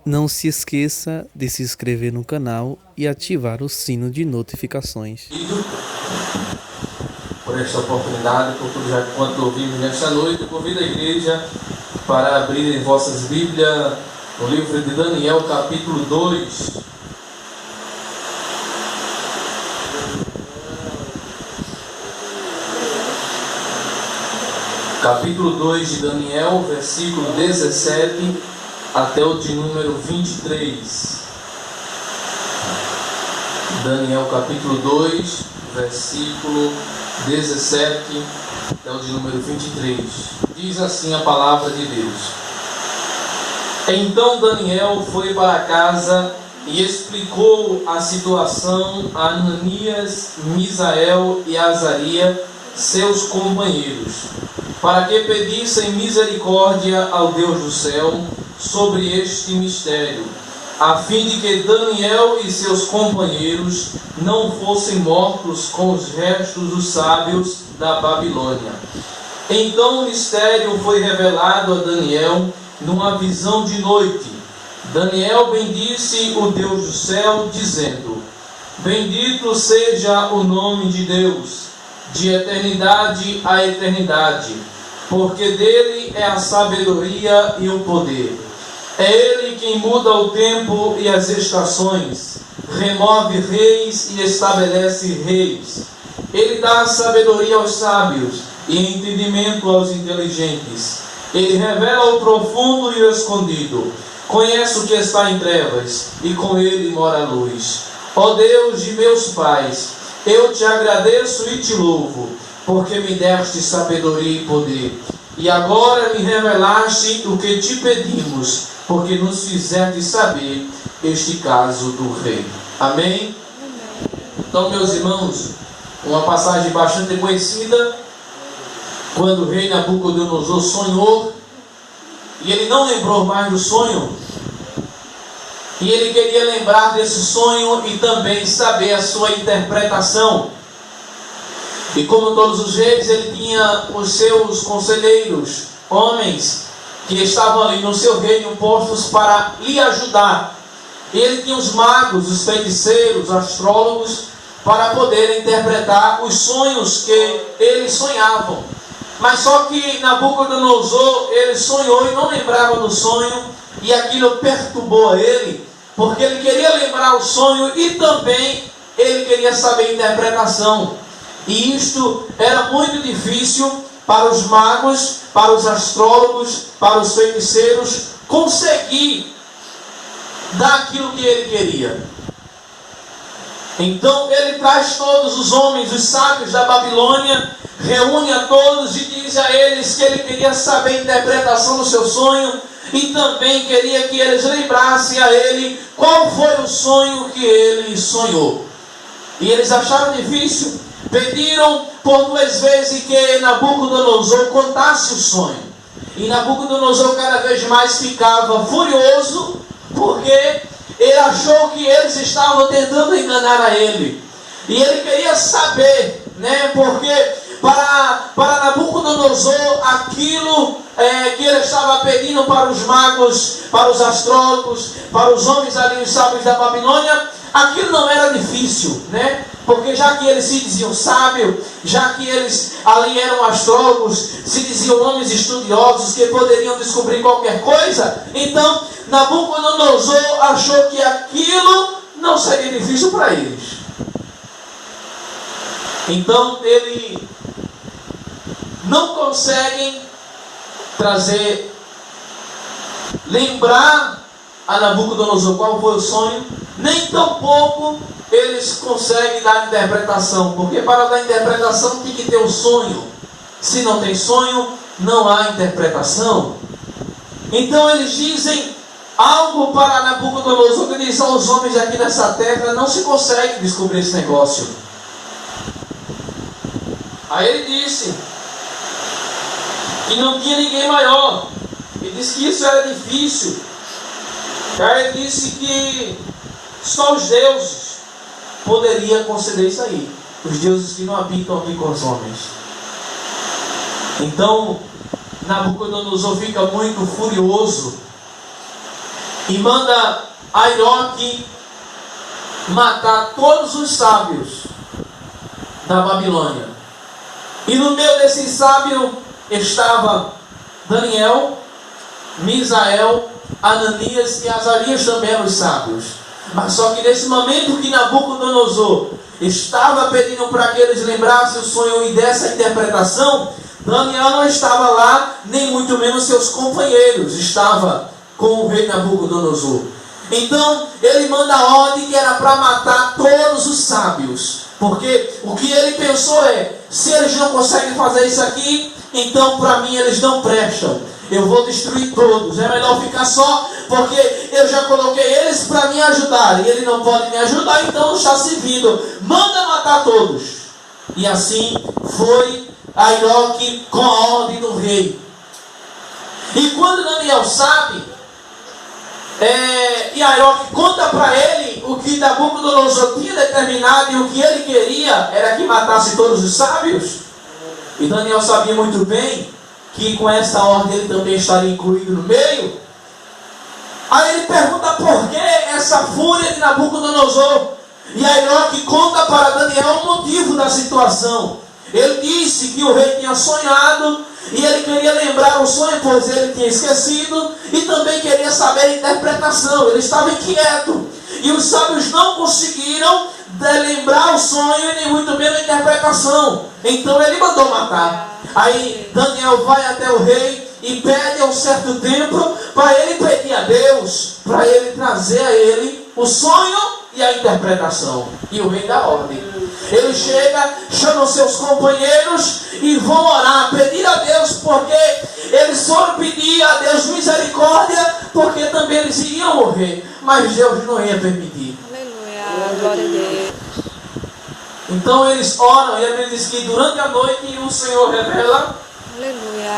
Não se esqueça de se inscrever no canal e ativar o sino de notificações. Por esta oportunidade, por tudo já quanto ouvimos nesta noite, eu convido a igreja para abrir em vossas Bíblias no livro de Daniel, capítulo 2. Capítulo 2 de Daniel, versículo 17 até o de número 23. Daniel capítulo 2, versículo 17 até o de número 23. Diz assim a palavra de Deus: Então Daniel foi para casa e explicou a situação a Ananias, Misael e Azaria, seus companheiros, para que pedissem misericórdia ao Deus do céu sobre este mistério, a fim de que Daniel e seus companheiros não fossem mortos com os restos dos sábios da Babilônia. Então o mistério foi revelado a Daniel numa visão de noite. Daniel bendisse o Deus do céu, dizendo: Bendito seja o nome de Deus, de eternidade a eternidade, porque dele é a sabedoria e o poder. É ele quem muda o tempo e as estações, remove reis e estabelece reis. Ele dá sabedoria aos sábios e entendimento aos inteligentes. Ele revela o profundo e o escondido. Conhece o que está em trevas, e com ele mora a luz. Ó Deus de meus pais, eu te agradeço e te louvo, porque me deste sabedoria e poder. E agora me revelaste o que te pedimos, porque nos fizeste saber este caso do rei. Amém? Então, meus irmãos, uma passagem bastante conhecida, quando o rei Nabucodonosor sonhou, e ele não lembrou mais do sonho, e ele queria lembrar desse sonho e também saber a sua interpretação. E como todos os reis, ele tinha os seus conselheiros, homens que estavam ali no seu reino postos para lhe ajudar. E ele tinha os magos, os feiticeiros, astrólogos, para poder interpretar os sonhos que eles sonhavam. Mas só que Nabucodonosor, ele sonhou e não lembrava do sonho, e aquilo perturbou a ele, porque ele queria lembrar o sonho e também ele queria saber a interpretação. E isto era muito difícil para os magos, para os astrólogos, para os feiticeiros conseguir dar aquilo que ele queria. Então ele traz todos os homens, os sábios da Babilônia, reúne a todos e diz a eles que ele queria saber a interpretação do seu sonho e também queria que eles lembrassem a ele qual foi o sonho que ele sonhou. E eles acharam difícil, pediram por 2 vezes que Nabucodonosor contasse o sonho. E Nabucodonosor cada vez mais ficava furioso, porque ele achou que eles estavam tentando enganar a ele. E ele queria saber, porque para Nabucodonosor aquilo que ele estava pedindo para os magos, para os astrólogos, para os homens ali, os sábios da Babilônia, aquilo não era difícil, porque já que eles se diziam sábios, já que eles ali eram astrólogos, se diziam homens estudiosos que poderiam descobrir qualquer coisa, então Nabucodonosor achou que aquilo não seria difícil para eles. Então ele não consegue lembrar a Nabucodonosor qual foi o sonho, nem tampouco eles conseguem dar interpretação, porque para dar interpretação tem que ter o sonho. Se não tem sonho, não há interpretação. Então eles dizem algo para Nabucodonosor, que diz aos homens aqui nessa terra, não se consegue descobrir esse negócio. Aí ele disse que não tinha ninguém maior. Ele disse que isso era difícil. Aí ele disse que só os deuses poderiam conceder isso aí. Os deuses que não habitam aqui com os homens. Então Nabucodonosor fica muito furioso e manda Airoque matar todos os sábios da Babilônia. E no meio desse sábio estava Daniel, Misael, Ananias e Azarias também eram os sábios. Mas só que nesse momento que Nabucodonosor estava pedindo para que eles lembrassem o sonho e dessa interpretação, Daniel não estava lá, nem muito menos seus companheiros, estava com o rei Nabucodonosor. Então ele manda a ordem que era para matar todos os sábios, porque o que ele pensou é: se eles não conseguem fazer isso aqui, então para mim eles não prestam, eu vou destruir todos, é melhor ficar só, porque eu já coloquei eles para me ajudar, e ele não pode me ajudar, então não está servindo, manda matar todos. E assim foi Airoque com a ordem do rei. E quando Daniel sabe, e Airoque conta para ele o que Nabucodonosor tinha determinado, e o que ele queria era que matasse todos os sábios. E Daniel sabia muito bem que com essa ordem ele também estaria incluído no meio. Aí ele pergunta por que essa fúria de Nabucodonosor. E Airoque conta para Daniel o motivo da situação. Ele disse que o rei tinha sonhado e ele queria lembrar o sonho, pois ele tinha esquecido, e também queria saber a interpretação. Ele estava inquieto e os sábios não conseguiram lembrar o sonho e nem muito menos a interpretação. Então ele mandou matar. Aí Daniel vai até o rei e pede um certo tempo para ele pedir a Deus, para ele trazer a ele o sonho e a interpretação. E o rei dá ordem. Ele chega, chama os seus companheiros e vão orar, pedir a Deus, porque eles foram pedir a Deus misericórdia, porque também eles iriam morrer, mas Deus não ia permitir. Aleluia, glória a Deus. Então eles oram, e a Bíblia diz que durante a noite o Senhor revela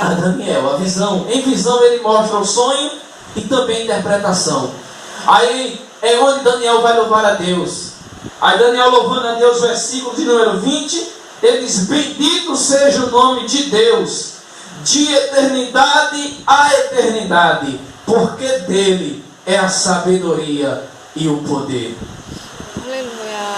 a Daniel a visão. Em visão ele mostra o sonho e também a interpretação. Aí é onde Daniel vai louvar a Deus. Aí Daniel louvando a Deus, versículo de número 20, ele diz: bendito seja o nome de Deus, de eternidade a eternidade, porque dele é a sabedoria e o poder.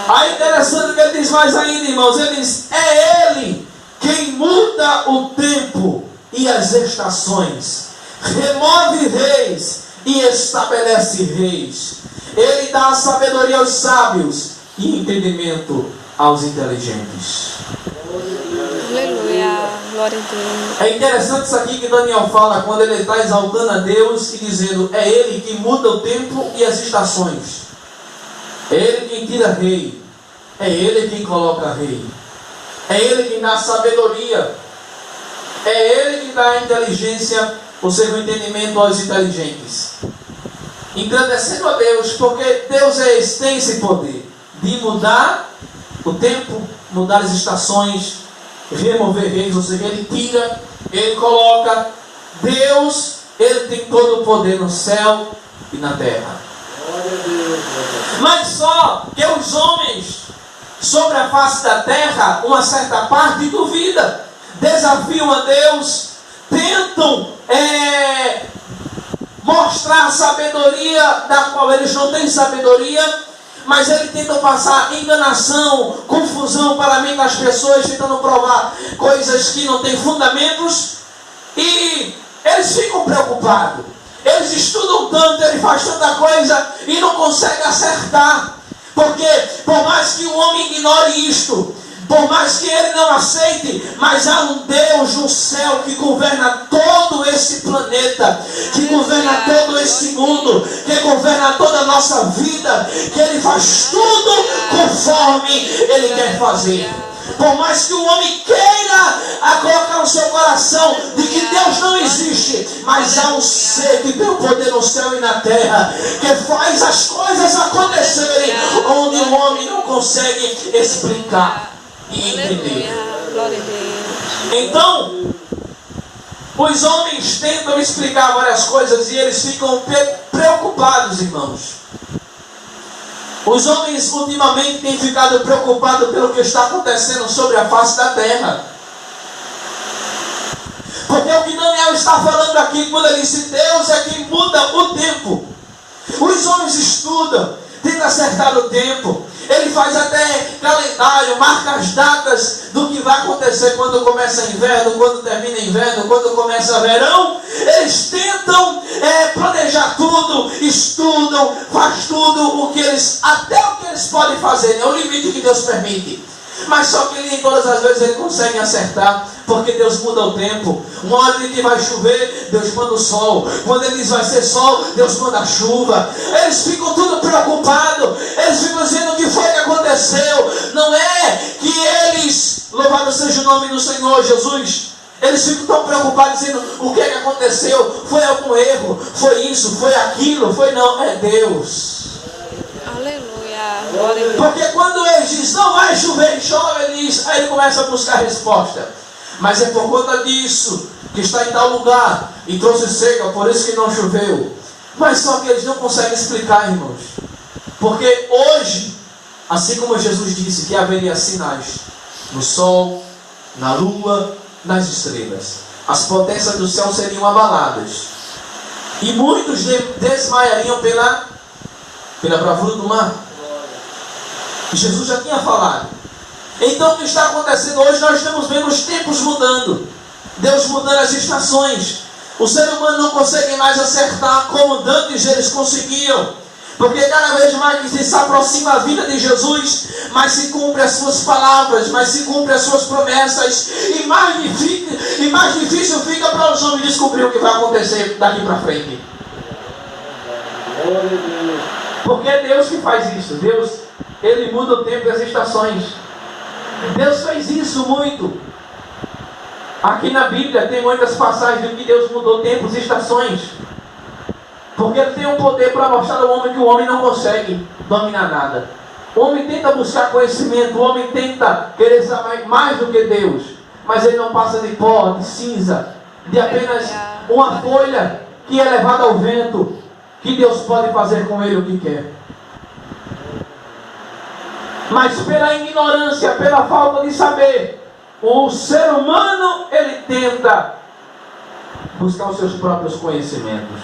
Aí interessante que ele diz mais ainda, irmãos, ele diz: é ele quem muda o tempo e as estações, remove reis e estabelece reis. Ele dá sabedoria aos sábios e entendimento aos inteligentes. Aleluia, glória a Deus. É interessante isso aqui que Daniel fala, quando ele está exaltando a Deus e dizendo: é ele que muda o tempo e as estações, é ele quem tira rei, é ele quem coloca rei, é ele quem dá sabedoria, é ele que dá a inteligência, ou seja, o entendimento aos inteligentes. Engrandecendo a Deus, porque Deus tem esse poder de mudar o tempo, mudar as estações, remover reis, ou seja, ele tira, ele coloca. Deus, ele tem todo o poder no céu e na terra. Mas só que os homens sobre a face da terra, uma certa parte duvida, desafiam a Deus, tentam mostrar sabedoria da qual eles não têm sabedoria, mas eles tentam passar enganação, confusão para a mente das pessoas, tentando provar coisas que não têm fundamentos, e eles ficam preocupados. Eles estudam tanto, eles fazem tanta coisa e não conseguem acertar, porque por mais que o homem ignore isto, por mais que ele não aceite, mas há um Deus no céu que governa todo esse planeta, que governa todo esse mundo, que governa toda a nossa vida, que ele faz tudo conforme ele quer fazer. Por mais que o homem queira colocar no seu coração de que Deus não existe, mas há um ser que tem o poder no céu e na terra, que faz as coisas acontecerem onde o homem não consegue explicar e entender. Então, os homens tentam explicar várias coisas e eles ficam preocupados, irmãos. Os homens ultimamente têm ficado preocupados pelo que está acontecendo sobre a face da terra. Porque o que Daniel está falando aqui, quando ele disse Deus é quem muda o tempo, Os homens estudam, tentam acertar o tempo. Ele faz até calendário, marca as datas do que vai acontecer quando começa inverno, quando termina inverno, quando começa verão. Eles tentam planejar tudo, estudam, faz tudo até o que eles podem fazer, é o limite que Deus permite. Mas só que nem todas as vezes eles conseguem acertar, porque Deus muda o tempo. Uma hora ele diz que vai chover, Deus manda o sol. Quando ele diz vai ser sol, Deus manda a chuva. Eles ficam tudo preocupados. Eles ficam dizendo o que foi que aconteceu. Não é que eles, louvado seja o nome do Senhor Jesus, eles ficam tão preocupados dizendo o que é que aconteceu. Foi algum erro, foi isso, foi aquilo, foi não, é Deus. Aleluia. Porque quando ele diz não vai chover e chove, ele diz, aí ele começa a buscar a resposta. Mas é por conta disso que está em tal lugar e trouxe seca, por isso que não choveu. Mas só que eles não conseguem explicar, irmãos. Porque hoje, assim como Jesus disse que haveria sinais no sol, na lua, nas estrelas, as potências do céu seriam abaladas e muitos desmaiariam pela bravura do mar. Jesus já tinha falado. Então o que está acontecendo hoje? Nós estamos vendo os tempos mudando, Deus mudando as estações. O ser humano não consegue mais acertar como antes eles conseguiam, porque cada vez mais que se aproxima a vida de Jesus, mais se cumpre as suas palavras, mais se cumpre as suas promessas, e mais difícil fica para os homens descobrir o que vai acontecer daqui para frente. Porque é Deus que faz isso. Deus, Ele muda o tempo e as estações. Deus fez isso muito. Aqui na Bíblia tem muitas passagens de que Deus mudou tempos e estações. Porque Ele tem um poder para mostrar ao homem que o homem não consegue dominar nada. O homem tenta buscar conhecimento, o homem tenta querer saber mais do que Deus. Mas ele não passa de pó, de cinza, de apenas uma folha que é levada ao vento, que Deus pode fazer com ele o que quer. Mas pela ignorância, pela falta de saber, o ser humano, ele tenta buscar os seus próprios conhecimentos.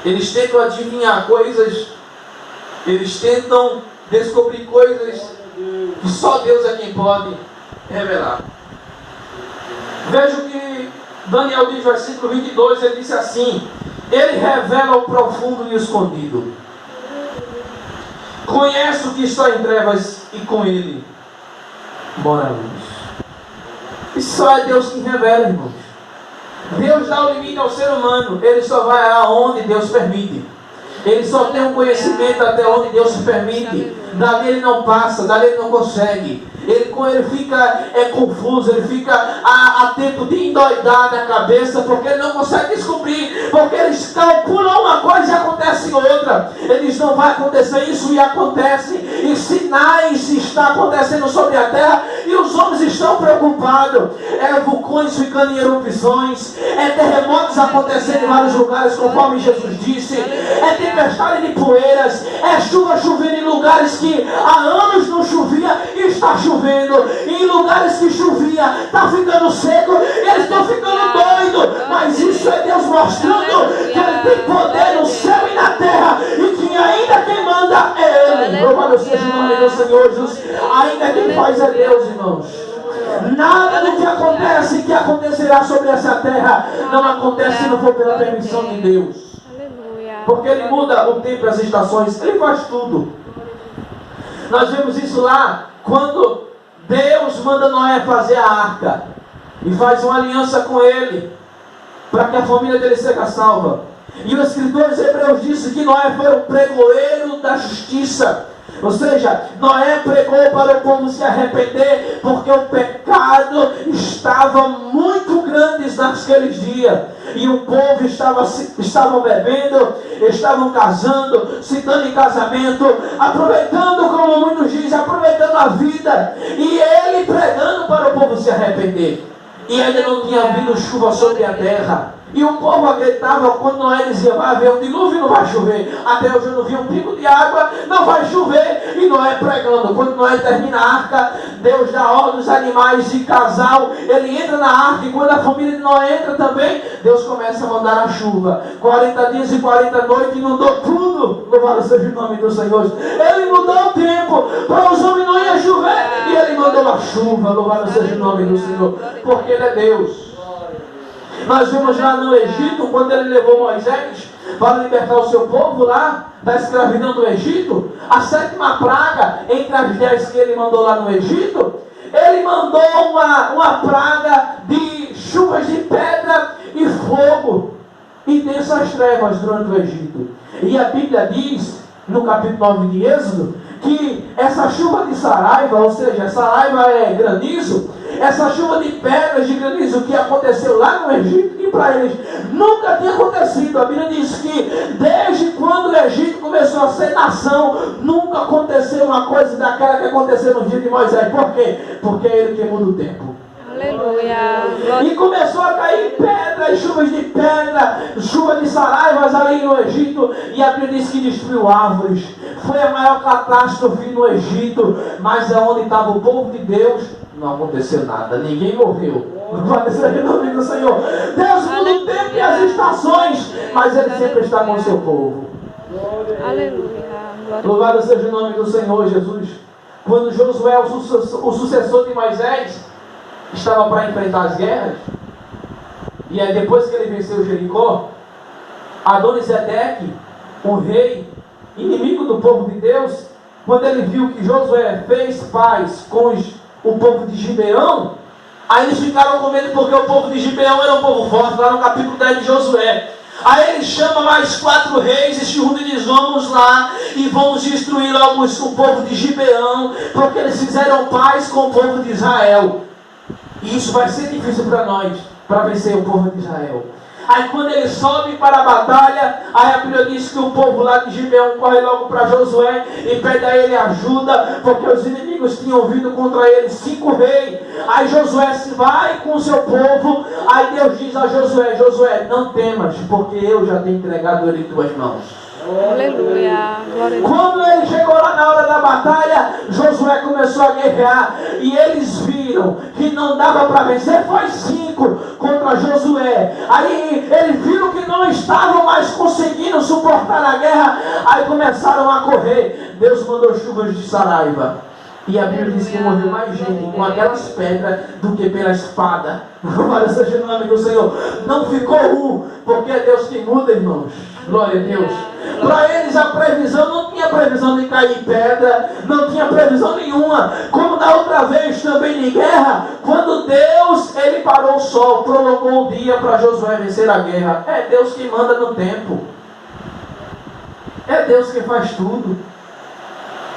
Eles tentam adivinhar coisas, eles tentam descobrir coisas que só Deus é quem pode revelar. Veja o que Daniel diz, versículo 22, ele disse assim: Ele revela o profundo e o escondido. Conhece o que está em trevas e com ele mora a luz. E só é Deus que revela, irmãos. Deus dá o limite ao ser humano. Ele só vai aonde Deus permite. Ele só tem um conhecimento até onde Deus permite. Dali ele não passa, dali ele não consegue. Ele fica confuso, ele fica a tempo de endoidar na cabeça, porque ele não consegue descobrir, porque eles calculam uma coisa e acontece outra. Eles não vai acontecer isso e acontece, e sinais estão acontecendo sobre a terra, e os homens estão preocupados. É vulcões ficando em erupções, é terremotos acontecendo em vários lugares, conforme Jesus disse, é tempestade de poeiras, é chuva chovendo em lugares que há anos não chovia e está chovendo. E em lugares que chovia está ficando seco, eles estão ficando doidos. Mas isso é Deus mostrando que Ele tem poder no céu e na terra, e que ainda quem manda é Ele. Louvado seja o nome do Senhor Jesus. Ainda quem faz é Deus, irmãos. Nada do que acontece, que acontecerá sobre essa terra, não acontece se não for pela permissão de Deus. Porque Ele muda o tempo e as estações, Ele faz tudo. Nós vemos isso lá quando Deus manda Noé fazer a arca e faz uma aliança com ele para que a família dele seja salva. E o escritor dos Hebreus disse que Noé foi o pregoeiro da justiça. Ou seja, Noé pregou para o povo se arrepender, porque o pecado estava muito grande naqueles dias. E o povo estavam bebendo, estavam casando, se dando em casamento, aproveitando, como muitos dizem, aproveitando a vida. E ele pregando para o povo se arrepender. E ainda não tinha havido chuva sobre a terra. E o povo acreditava quando Noé dizia, vai haver um dilúvio e não vai chover. Até hoje eu não vi um pingo de água, não vai chover. E Noé pregando. Quando Noé termina a arca, Deus dá ordem aos animais de casal. Ele entra na arca e quando a família de Noé entra também, Deus começa a mandar a chuva. 40 dias e 40 noites, inundou tudo. Louvado seja o nome do Senhor. Ele mudou o tempo. Para os homens não ia chover. E Ele mandou a chuva. Louvado seja o nome do Senhor. Porque Ele é Deus. Nós vimos lá no Egito, quando Ele levou Moisés para libertar o seu povo lá da escravidão do Egito, a 7ª praga entre as 10 que Ele mandou lá no Egito, Ele mandou uma praga de chuvas de pedra e fogo e densas trevas durante o Egito. E a Bíblia diz, no capítulo 9 de Êxodo, que essa chuva de saraiva, ou seja, saraiva é granizo, essa chuva de pedras de granizo que aconteceu lá no Egito, que para eles nunca tinha acontecido. A Bíblia diz que desde quando o Egito começou a ser nação, nunca aconteceu uma coisa daquela que aconteceu no dia de Moisés. Por quê? Porque é Ele que muda o tempo. Aleluia. E começou a cair pedras, chuvas de pedra, chuva de saraivas ali no Egito. E a Bíblia diz que destruiu árvores. Foi a maior catástrofe no Egito. Mas aonde estava o povo de Deus, não aconteceu nada. Ninguém morreu. Glória seja o nome do Senhor. Deus muda o tempo e as estações, mas Ele sempre está com o seu povo. Aleluia. Louvado seja o nome do Senhor Jesus. Quando Josué, o sucessor de Moisés, estava para enfrentar as guerras, e aí depois que ele venceu Jericó, Adonisedeque, um rei inimigo do povo de Deus, quando ele viu que Josué fez paz com o povo de Gibeão, aí eles ficaram com medo porque o povo de Gibeão era um povo forte, lá no capítulo 10 de Josué. Aí ele chama mais 4 reis e se une e diz, vamos lá e vamos destruir logo o povo de Gibeão, porque eles fizeram paz com o povo de Israel. E isso vai ser difícil para nós, para vencer o povo de Israel. Aí quando ele sobe para a batalha, aí a Bíblia diz que o povo lá de Gibeão corre logo para Josué e pede a ele ajuda, porque os inimigos tinham vindo contra ele 5 reis. Aí Josué se vai com o seu povo, aí Deus diz a Josué, Josué, não temas, porque eu já tenho entregado ele em tuas mãos. Aleluia. Glória a Deus. Quando ele chegou lá na hora da batalha, Josué começou a guerrear e eles viram que não dava para vencer, foi 5 contra Josué. Aí eles viram que não estavam mais conseguindo suportar a guerra, aí começaram a correr. Deus mandou chuvas de saraiva. E a Bíblia diz que morreu mais gente com aquelas pedras do que pela espada. Glória seja o nome do Senhor. Não ficou um, porque é Deus que muda, irmãos. Glória a Deus. Para eles a previsão, não tinha previsão de cair pedra, não tinha previsão nenhuma. Como da outra vez também em guerra, quando Deus, Ele parou o sol, prolongou o dia para Josué vencer a guerra. É Deus que manda no tempo. É Deus que faz tudo.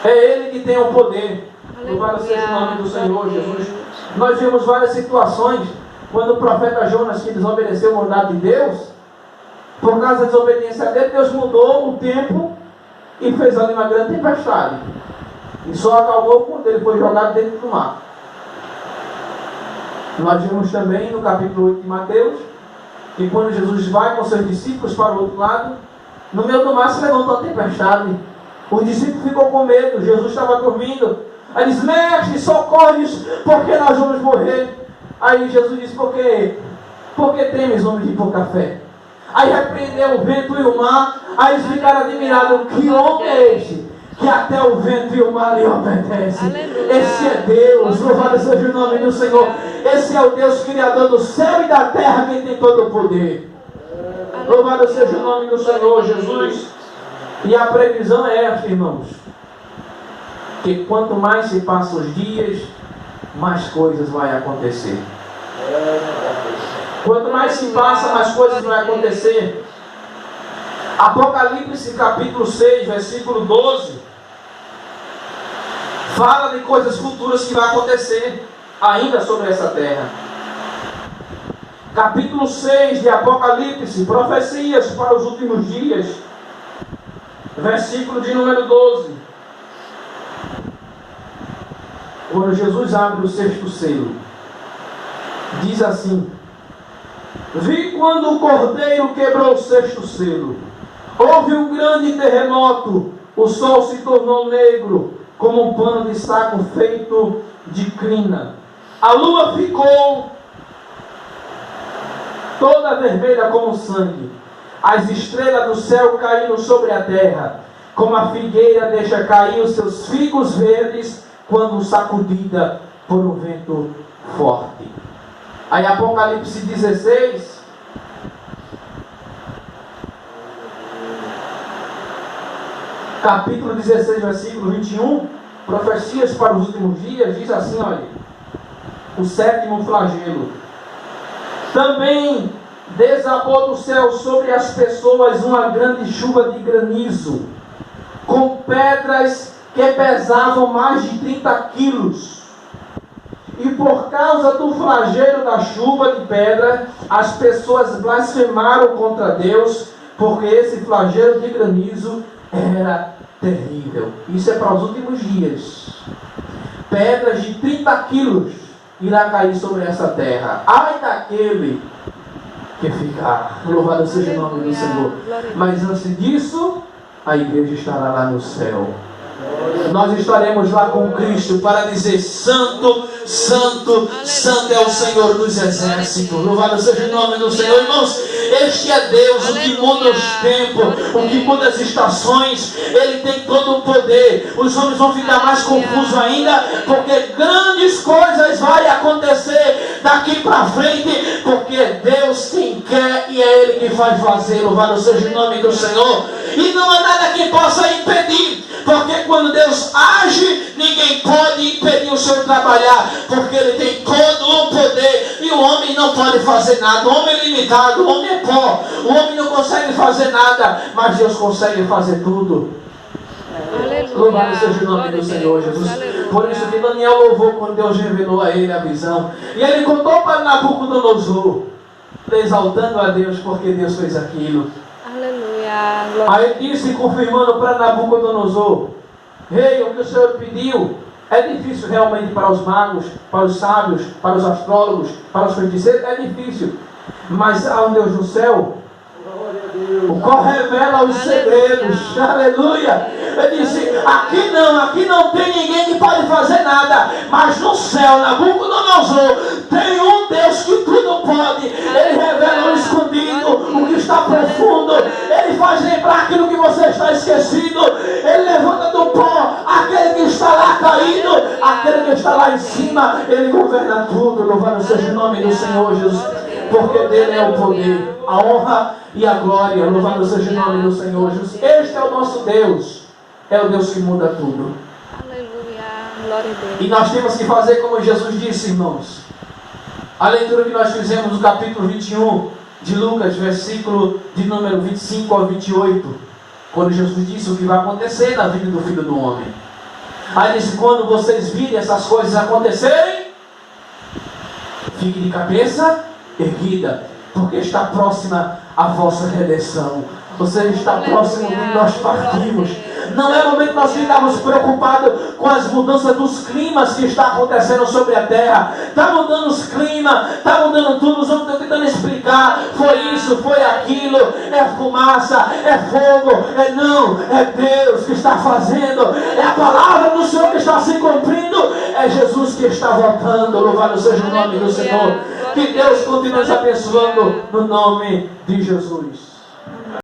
É Ele que tem o poder. Louvado seja o nome do Senhor Jesus. Nós vimos várias situações quando o profeta Jonas, que desobedeceu o mandado de Deus, por causa da desobediência dele, Deus mudou o tempo e fez ali uma grande tempestade. E só acalmou quando ele foi jogado dentro do mar. Nós vimos também no capítulo 8 de Mateus, que quando Jesus vai com seus discípulos para o outro lado, no meio do mar se levantou a tempestade. Os discípulos ficou com medo, Jesus estava dormindo. Aí diz, mestre, socorre-nos, porque nós vamos morrer. Aí Jesus disse, por que temes, homem de pouca fé? Aí repreendeu o vento e o mar. Aí eles ficaram admirados, que homem é este? Que até o vento e o mar lhe obedecem. Esse é Deus, louvado seja o nome do Senhor. Esse é o Deus Criador do céu e da terra, que tem todo o poder. Louvado seja o nome do Senhor Jesus. E a previsão é esta, irmãos, que quanto mais se passam os dias, mais coisas vai acontecer. Quanto mais se passa, mais coisas vai acontecer. Apocalipse capítulo 6, versículo 12, fala de coisas futuras que vai acontecer ainda sobre essa terra. Capítulo 6 de Apocalipse, profecias para os últimos dias, versículo de número 12. Quando Jesus abre o 6º selo, diz assim: Vi quando o cordeiro quebrou o sexto selo. Houve um grande terremoto. O sol se tornou negro, como um pano de saco feito de crina. A lua ficou toda vermelha como sangue. As estrelas do céu caíram sobre a terra, como a figueira deixa cair os seus figos verdes quando sacudida por um vento forte. Aí Apocalipse 16, capítulo 16, versículo 21, profecias para os últimos dias, diz assim, olha, o sétimo flagelo. Também desabou do céu sobre as pessoas uma grande chuva de granizo, com pedras que pesavam mais de 30 quilos. E por causa do flagelo da chuva de pedra, as pessoas blasfemaram contra Deus, porque esse flagelo de granizo era terrível. Isso é para os últimos dias. Pedras de 30 quilos irá cair sobre essa terra. Ai daquele que ficar. Louvado seja o nome do Senhor. Mas antes disso, a igreja estará lá no céu. Nós estaremos lá com Cristo para dizer: Santo, Santo, Santo é o Senhor dos exércitos. Louvado seja o nome do Senhor. Irmãos, este é Deus, o que muda os tempos, o que muda as estações. Ele tem todo o poder. Os homens vão ficar mais confusos ainda, porque grandes coisas vão acontecer daqui para frente, porque Deus quem quer e é Ele que vai fazer. Louvado seja o nome do Senhor. E não há nada que possa impedir, porque quando Deus age, ninguém pode impedir o Senhor trabalhar, porque Ele tem todo o poder, e o homem não pode fazer nada. O homem é limitado, o homem é pó, o homem não consegue fazer nada, mas Deus consegue fazer tudo. Louvado seja o nome do Senhor Jesus. Por isso que Daniel louvou quando Deus revelou a ele a visão, e ele contou para Nabucodonosor, exaltando a Deus porque Deus fez aquilo. Aleluia. Aí ele disse, confirmando para Nabucodonosor: Rei, o que o Senhor pediu é difícil realmente para os magos, para os sábios, para os astrólogos, para os feiticeiros, é difícil. Mas há um Deus no céu, o qual revela os segredos. Aleluia. Ele disse: aqui não tem ninguém que pode fazer nada, mas no céu, Nabucodonosor, tem um Deus que tudo pode. Ele revela o escondido, o que está profundo. Ele faz lembrar aquilo que você está esquecido. Ele levanta do pó aquele que está lá caído, aquele que está lá em cima. Ele governa tudo. Louvado seja o nome do Senhor Jesus, porque dele é o poder, a honra e a glória. Louvado seja o nome do Senhor Jesus. Este é o nosso Deus, é o Deus que muda tudo. Aleluia, glória a Deus. E nós temos que fazer como Jesus disse, irmãos. A leitura que nós fizemos no capítulo 21 de Lucas, versículo de número 25 ao 28, quando Jesus disse o que vai acontecer na vida do Filho do Homem. Aí disse: quando vocês virem essas coisas acontecerem, fique de cabeça erguida, porque está próxima a vossa redenção. Você está próximo de nós partimos. Não é momento de nós ficarmos preocupados com as mudanças dos climas que está acontecendo sobre a terra. Está mudando os climas, está mudando tudo. Os homens estão tentando explicar: foi isso, foi aquilo, é fumaça, é fogo. Não, é Deus que está fazendo, é a palavra do Senhor que está se cumprindo, é Jesus que está voltando. Louvado seja o nome do Senhor. Que Deus continue nos abençoando no nome de Jesus.